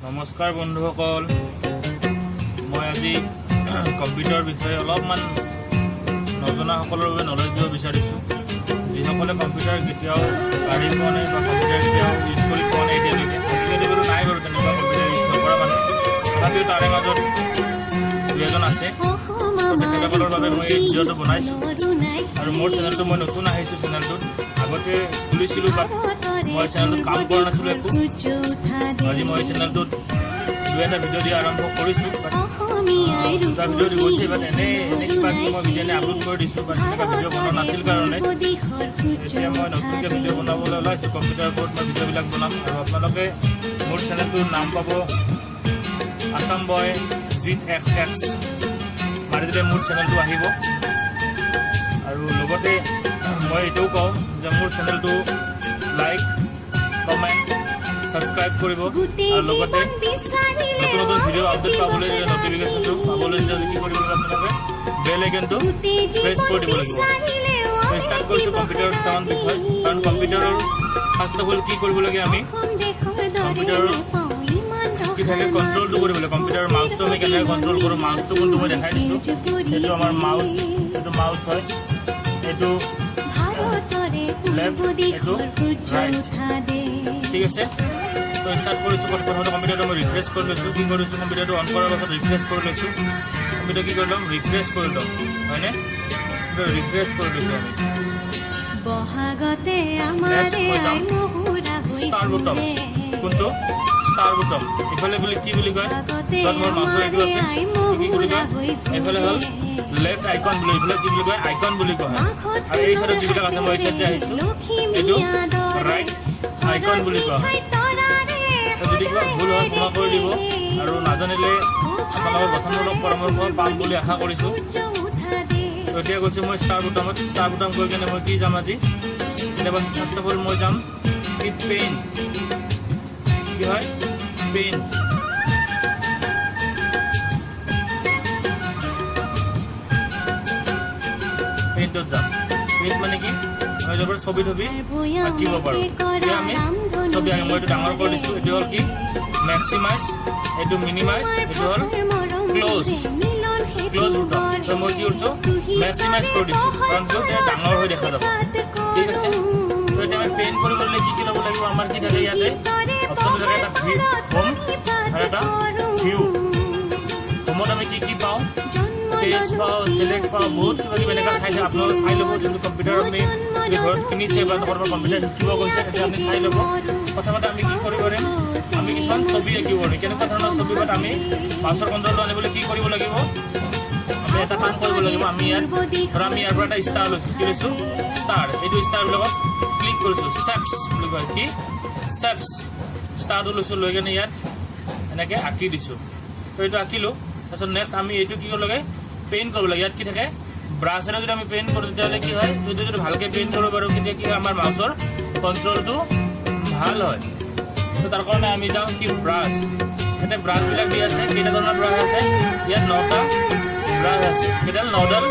নমস্কাৰ বন্ধুসকল, মই আজি কম্পিউটাৰ বিষয়ে অলপমান নজনাসকলৰ বাবে নলেজ দিব বিচাৰিছোঁ। যিসকলে কম্পিউটাৰ কেতিয়াও গাড়ী পোৱা নাই বা কম্পিউটাৰ কেতিয়াও ইউজ কৰি পোৱা নাই এতিয়ালৈকে, আজিকালি বাৰু নাই বাৰু তেনেকুৱা কম্পিউটাৰ ইউজ নকৰা মানুহ, তথাপিও তাৰে মাজত দুই এজন আছে। তেখেতসকলৰ বাবে মই এই ভিডিঅ'টো বনাইছোঁ আৰু মোৰ চেনেলটো মই নতুন আহিছোঁ। চেনেলটোত আগতে খুলিছিলোঁ, বাট মই চেনেলটোত কাম কৰা নাছিলোঁ একো। আজি মই চেনেলটোত দুই এটা ভিডিঅ' দিয়া আৰম্ভ কৰিছোঁ, দুটা ভিডিঅ' দি গৈছে। বাট এনে কিবা কিবি মই ভিডিঅ' আপলোড কৰি দিছোঁ, বাট তেনেকুৱা ভিডিঅ' বনোৱা নাছিল কাৰণে এতিয়া মই নতুনকৈ ভিডিঅ' বনাবলৈ ওলাইছোঁ। কম্পিউটাৰৰ ওপৰত মই ভিডিঅ'বিলাক বনাম আৰু আপোনালোকে মোৰ চেনেলটোৰ নাম পাব আছাম বয় ZXX মাৰি দিলে মোৰ চেনেলটো আহিব। আৰু লগতে মই এইটোও কওঁ যে মোৰ চেনেলটো লাইক, কমেণ্ট, ছাবস্ক্ৰাইব কৰিব আৰু লগতে নতুন নতুন ভিডিঅ' আপডেট পাবলৈ নটিফিকেশ্যনটো পাবলৈ কি কৰিব লাগিব, আপোনালোকে বেল আইকনটো প্ৰেছ কৰি দিব লাগিব। মই ষ্টাৰ্ট কৰিছোঁ কম্পিউটাৰৰ দুটামান বিষয়, কাৰণ কম্পিউটাৰৰ ফাৰ্ষ্ট অফ অল কি কৰিব লাগে, আমি কম্পিউটাৰৰ কি থাকে কণ্ট্ৰলটো কৰিব লাগে। কম্পিউটাৰৰ মাউচটো আমি কেনেকৈ কণ্ট্ৰল কৰোঁ, মাউচটো কোনটো মই দেখাই দিছোঁ। এইটো আমাৰ মাউচ, এইটো মাউচ হয়, এইটো লেফ্ট, এইটো ৰাইট, ঠিক আছে। তো ষ্টাৰ্ট কৰিছোঁ। প্ৰথমতে কম্পিউটাৰটো মই ৰিফ্ৰেছ কৰি লৈছোঁ। কি কৰিছোঁ, কম্পিউটাৰটো অন কৰাৰ পাছত ৰিফ্ৰেছ কৰি লৈছোঁ। কম্পিউটাৰ কি কৰি ল'ম, ৰিফ্ৰেছ কৰি ল'ম, হয়নে? ৰিফ্ৰেছ কৰি লৈছোঁ আমি। ষ্টাৰ বুটাম, কোনটো ষ্টাৰ বুটাম, ইফালে বুলি কি বুলি কয়, য'ত মোৰ মাউচৰ এইটো আছে কি বুলি কয়, এইফালে হ'ল লেফ্ট আইকন বুলি, এইফালে কি বুলি কয়, আইকন বুলি কোৱা হয়। আৰু এই চাইডত যিবিলাক আছে মই এই চাইডে আহিছোঁ, এইটো ৰাইট আইকন বুলি কোৱা হয়। যদি কিবা ভুল হয় ক্ষমা কৰি দিব আৰু নাজানিলে আপোনালোকৰ গঠনমূলক পৰামৰ্শ পাম বুলি আশা কৰিছোঁ। এতিয়া গৈছোঁ মই ষ্টাৰ বুটামত। ষ্টাৰ বুটাম গৈ কিনে মই কি যাম আজি, কেতিয়াবা ফাৰ্ষ্ট অফ অল মই যাম কি পেইন, কি হয় পেইন, পেইণ্টত যাম। পেইণ্ট মানে কি, আমি য'ৰ পৰা ছবি আঁকিব পাৰোঁ। এতিয়া আমি ছবি আঁকিম। মই এইটো ডাঙৰ কৰি দিছোঁ। এইটো হ'ল কি মেক্সিমাইজ, এইটো মিনিমাইজ, এইটো হ'ল ক্ল'জ বুটাম। তো মই কি কৰিছোঁ, মেক্সিমাইজ কৰি দিছোঁ, কাৰণ কিয় ডাঙৰ হৈ দেখা যাব, ঠিক আছে। তো এতিয়া আমি পেইণ্ট কৰিবলৈ কি ল'ব লাগিব, আমাৰ কি থাকে ইয়াতে অপশ্যন থাকে, এটা হোম আৰু এটা ভিউ। হোমত আমি কি পাওঁ, পেজ পাওঁ, চিলেক্ট পাওঁ, বহুত কিবা কিবি এনেকুৱা চাই আপোনালোকে চাই ল'ব। যোনটো কম্পিউটাৰ আপুনি ঘৰত কিনিছে বা ক'ৰবাত কম্পিউটাৰ শিকিব গৈছে, তেতিয়া আপুনি চাই ল'ব। প্ৰথমতে আমি কি কৰিব পাৰিম, আমি কিছুমান ছবি আঁকিব পাৰিম। কেনেকুৱা ধৰণৰ ছবি, বাট আমি মাউচৰ কণ্ট্ৰলটো আনিবলৈ কি কৰিব লাগিব, আমি এটা কাম কৰিব লাগিব। আমি ইয়াৰ পৰা এটা ষ্টাৰ লৈছোঁ, কি লৈছোঁ ষ্টাৰ। এইটো ষ্টাৰৰ লগত ক্লিক কৰিছোঁ, চেপছ বুলি কয়, কি চেপছ। ষ্টাৰটো লৈছোঁ, লৈ কিনে ইয়াত এনেকৈ আঁকি দিছোঁ। তো এইটো আঁকিলোঁ। তাৰপিছত নেক্সট আমি এইটো কি কৰিব লাগে, পেইণ্ট কৰিব লাগে। ইয়াত কি থাকে, ব্ৰাছেৰে যদি আমি পেইণ্ট কৰোঁ তেতিয়াহ'লে কি হয়, এইটো যদি ভালকৈ পেইণ্ট কৰিব পাৰোঁ তেতিয়া কি হয়, আমাৰ মাউচৰ কণ্ট্ৰলটো ভাল হয়। তো তাৰ কাৰণে আমি যাওঁ কি ব্ৰাছ। এতিয়া ব্ৰাছবিলাক দি আছে, কেইটা ধৰণৰ ব্ৰাছ আছে, ইয়াত 9টা ব্ৰাছ আছে। কেইডাল 9ডাল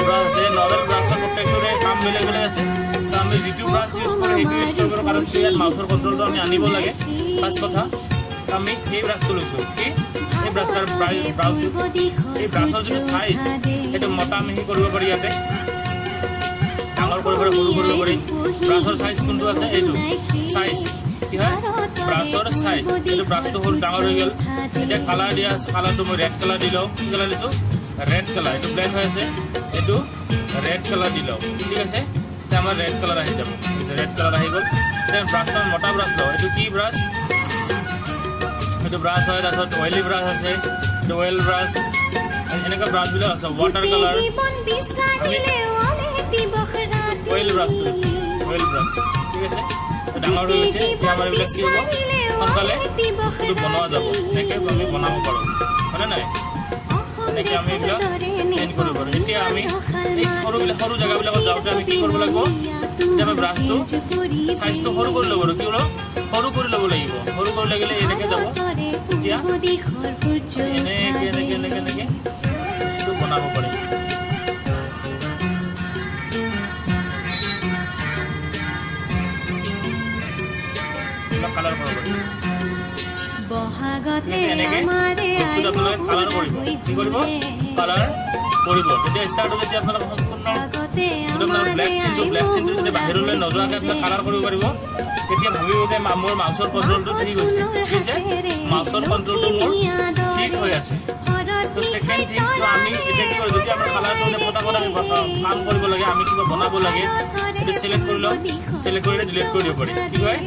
ব্ৰাছ আছে। 9ডাল ব্ৰাছৰ প্ৰত্যেকটোৰে কাম বেলেগ বেলেগ আছে। তো আমি যিটো ব্ৰাছ ইউজ কৰোঁ সেইটো ইউজ কৰিব পাৰোঁ, কাৰণ ইয়াত মাউচৰ কণ্ট্ৰলটো আমি আনিব লাগে। ফাৰ্ষ্ট কথা আমি এই ব্ৰাছটো লৈছোঁ, কি এই ব্ৰাছৰ এই ব্ৰাছৰ যিটো চাইজ, সেইটো মতা মিহি কৰিব পাৰি, ইয়াতে ডাঙৰ কৰিব পাৰি, সৰু কৰিব পাৰি। ব্ৰাছৰ চাইজ কোনটো আছে, এইটো চাইজ কি হয়, ব্ৰাছৰ চাইজ। এইটো ব্ৰাছটো সৰু ডাঙৰ হৈ গ'ল। এতিয়া কালাৰ দিয়া আছে, কালাৰটো মই ৰেড কালাৰ দি লওঁ। কি কালাৰ দিছোঁ, ৰেড কালাৰ। এইটো ব্লেক হৈ আছে, এইটো ৰেড কালাৰ দি লওঁ, ঠিক আছে। এতিয়া আমাৰ ৰেড কালাৰ আহি যাব, ৰেড কালাৰ আহি গ'ল। এতিয়া ব্ৰাছটো মতা ব্ৰাছ লওঁ। এইটো কি ব্ৰাছ, এইটো ব্ৰাছ হয়। তাৰপিছত অইলি ব্ৰাছ আছে, এইটো অইল ব্ৰাছ, এনেকুৱা ব্ৰাছবিলাক আছে। ৱাটাৰ কালাৰ, আমি অইল ব্ৰাছটো লৈছোঁ, অইল ব্ৰাছ, ঠিক আছে। ডাঙৰ হৈ গৈছে। এতিয়া আমাৰ এইবিলাক কি হ'ব, সোনকালে বস্তুটো বনোৱা যাব। এনেকৈ আমি বনাব পাৰোঁ, হয়নে নাই? এনেকৈ আমি এইবিলাক চেঞ্জ কৰিব পাৰোঁ। এতিয়া আমি এই সৰু জেগাবিলাকত যাওঁতে আমি কি কৰিব লাগিব, এতিয়া আমি ব্ৰাছটো চাইজটো সৰু কৰি ল'ব পাৰোঁ। কি হ'ল, সৰু কৰি ল'ব লাগিব। সৰু কৰি লাগিলে এনেকৈ যাব। এতিয়া এনেকৈ বস্তু বনাব পাৰিম। কালাৰ কৰিব পাৰি। এনেকৈ বস্তুটো আপোনালোকে কালাৰ কৰিব কি কৰিব কালাৰ কৰিব যেতিয়া ষ্টাৰ্ট হ'ব তেতিয়া আপোনালোকে সম্পূৰ্ণ ব্লেক চিনটো যদি বাহিৰলৈ নোযোৱাকৈ আপোনালোকে কালাৰ কৰিব পাৰিব তেতিয়া ভাবিব যে মোৰ মাউচৰ কণ্ট্ৰলটো ঠিক হৈছে মাউচৰ কণ্ট্ৰলটো মোৰ ঠিক হৈ আছে তো সেকেন্ড থিংটো আমি এতিয়া কি কৰোঁ যদি আমাৰ কালাৰটো ফটাফট আমি কাম কৰিব লাগে আমি কিবা বনাব লাগে সেইটো চিলেক্ট কৰি লওঁ চিলেক্ট কৰিলে ডিলিট কৰি দিব পাৰি কি হয়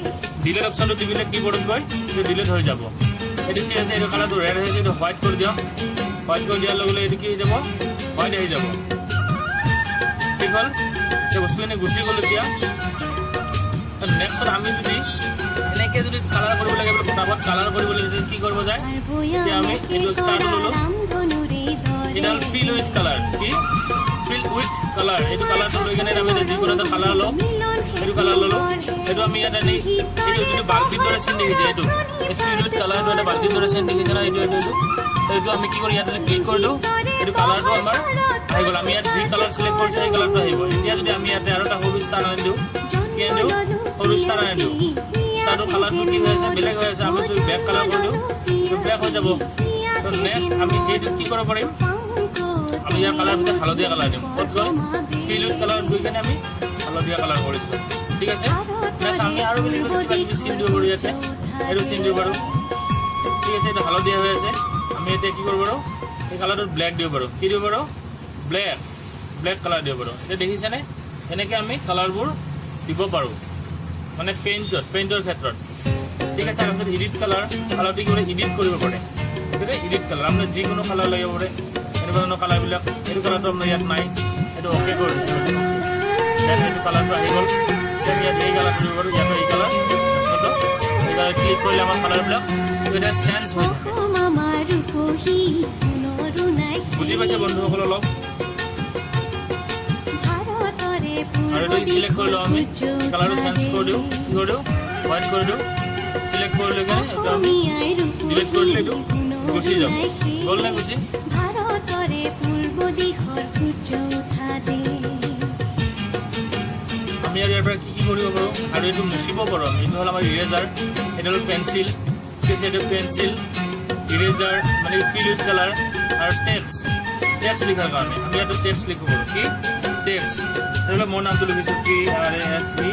ডিলিট অপশ্যনটো টিপিলে কীবোৰ্ডত গৈ সেইটো ডিলিট হৈ যাব এইটো কি আছে এইটো কালাৰটো ৰেড হৈছে এইটো হোৱাইট কৰি দিয়ক হোৱাইট কৰি দিয়াৰ লগে লগে এইটো কি হৈ যাব হোৱাইট আহি যাব ঠিক হ'ল এই বস্তুখিনি গুচি গ'ল এতিয়া নেক্সট আমি যদি এনেকৈ যদি কালাৰ কৰিব লাগে ফটাফট কালাৰ কৰিবলৈ কি কৰিব যায় এতিয়া আমি এইটো ষ্টাৰ্ট ল'লোঁ এটা হ'ল ফিল উইথ কালাৰ কি ফিল উইথ কালাৰ এইটো কালাৰটো লৈ কিনে আমি যিকোনো এটা কালাৰ লওঁ এইটো কালাৰ ল'লোঁ এইটো আমি ইয়াত আনি এইটো যিটো বাল্টিৰ দৰে চিন দেখিছে এইটো ফিল উইথ কালাৰটো এটা বাল্টিৰ দৰে চিন দেখিছে না এইটো আমি কি কৰোঁ ইয়াত যদি ক্লিক কৰি দিওঁ এইটো কালাৰটো আমাৰ আহি গ'ল আমি ইয়াত যি কালাৰ চিলেক্ট কৰিছোঁ সেই কালাৰটো আহিব এতিয়া যদি আমি ইয়াতে আৰু এটা সৰু ষ্টাৰ আনি দিওঁ কি আনি দিওঁ সৰু ষ্টাৰ আনি দিওঁ ষ্টাৰটো কালাৰটো কি হৈ আছে বেলেগ হৈ আছে আমি যদি ব্লেক কালাৰ কৰি দিওঁ ব্লেক হৈ যাব তো নেক্সট আমি এইটো কি কৰিব পাৰিম আমি ইয়াৰ কালাৰ ভিতৰত হালধীয়া কালাৰ দিম ক'ত গৈ ফিল উইথ কালাৰত গৈ কিনে আমি হালধীয়া কালাৰ কৰিছোঁ ঠিক আছে নেক্সট আমি আৰু বেলেগ কিবা কিবি চিন দিব পাৰোঁ ইয়াতে এইটো চিন দিব পাৰোঁ ঠিক আছে এইটো হালধীয়া হৈ আছে আমি এতিয়া কি কৰিব পাৰোঁ এই কালাৰটোত ব্লেক দিব পাৰোঁ কি দিব পাৰোঁ ব্লেক কালাৰ দিব পাৰোঁ এতিয়া দেখিছেনে এনেকৈ আমি কালাৰবোৰ দিব পাৰোঁ মানে পেইণ্টৰ ক্ষেত্ৰত ঠিক আছে তাৰপিছত এডিট কালাৰটো কি কৰে এডিট কৰিব পাৰে ঠিক আছে এডিট কালাৰ আপোনাৰ যিকোনো কালাৰ লাগিব পাৰে এনেকুৱা ধৰণৰ কালাৰবিলাক এইটো কালাৰটো আপোনাৰ ইয়াত নাই এইটো অ'কে কৰি দিছোঁ এইটো কালাৰটো আহি গ'ল ইয়াত এই কালাৰটো দিব পাৰোঁ ইয়াতো এই কালাৰ এই কালাৰ ক্লিক কৰিলে আমাৰ কালাৰবিলাক এটা চেঞ্জ হৈ থাকে বুজি পাইছে বন্ধুসকল অলপ আৰু এইটো চিলেক্ট কৰি লওঁ আমি কালাৰটো চেঞ্জ কৰি দিওঁ কি কৰি দিওঁ হোৱাইট কৰি দিওঁ চিলেক্ট কৰি লৈ কিনে এইটো আমি ডিলিট কৰি দিলে এইটো গুচি যাম গ'ল নে গুচি আমি ইয়াৰ পৰা কি কৰিব পাৰোঁ আৰু এইটো মুচিব পাৰোঁ আমি এইটো হ'ল আমাৰ ইৰেজাৰ এইটো হ'ল পেঞ্চিল ঠিক আছে এইটো পেঞ্চিল ইৰেজাৰ মানে ফিল উইথ কালাৰ আৰু টেক্সট লিখাৰ কাৰণে আমি ইয়াতো টেক্সট লিখিব পাৰোঁ কি টেক্সট সেইবিলাক মোৰ নামটো লিখিছোঁ PRASE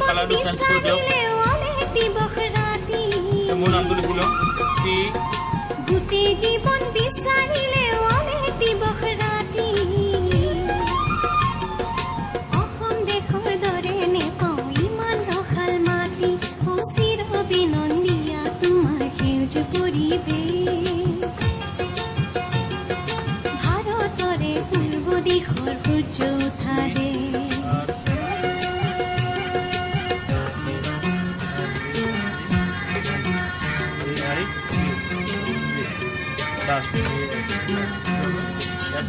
কালাৰটো চেঞ্জ কৰি দিয়ক মোৰ নামটো লিখি লওঁ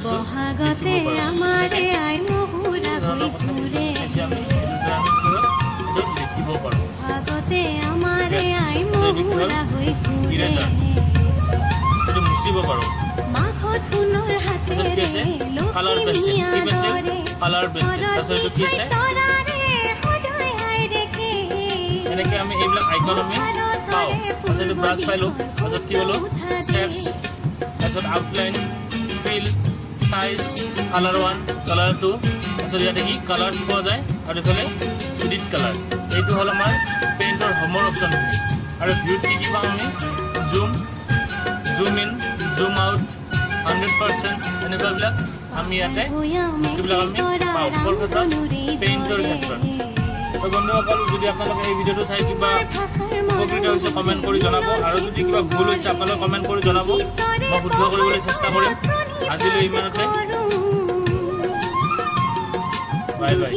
বহাগতে আমাৰে আই মহুৰা হৈ ফুৰে লিখিব পাৰোঁ বহাগতে আমাৰে আই মহুৰা হৈ ফুৰে এইটো মুচিব পাৰোঁ মাঘত সোণৰ হাতেৰে কালাৰ পেঞ্চিল কালাৰ পেঞ্চিল তাৰপিছত এইটো কি আছে এনেকৈ আমি এইবিলাক আইকন আমি পাওঁ তাৰপিছত এইটো ব্ৰাছ পাইলোঁ তাৰপিছত কি হ'লোঁ শেপছ তাৰপিছত outline fill size colour 1 colour 2 তাৰপিছত ইয়াতে কি কালাৰ্ছ পোৱা যায় আৰু এইফালে এডিট কালাৰ এইটো হ'ল আমাৰ পেইণ্টৰ হোমৰ অপশ্যনখিনি আৰু ভিউত কি কি পাওঁ আমি জুম ইন জুম আউট 100% এনেকুৱাবিলাক আমি ইয়াতে বস্তুবিলাক আমি পাওঁ ক্ষেত্ৰত পেইণ্টৰ ক্ষেত্ৰত তো বন্ধুসকল যদি আপোনালোকে এই ভিডিঅ'টো চাই কিবা উপকৃত হৈছে কমেণ্ট কৰি জনাব আৰু যদি কিবা ভুল হৈছে আপোনালোকে কমেণ্ট কৰি জনাব মই শুদ্ধ কৰিবলৈ চেষ্টা কৰিম আজিলৈ ইমানতে বাই বাই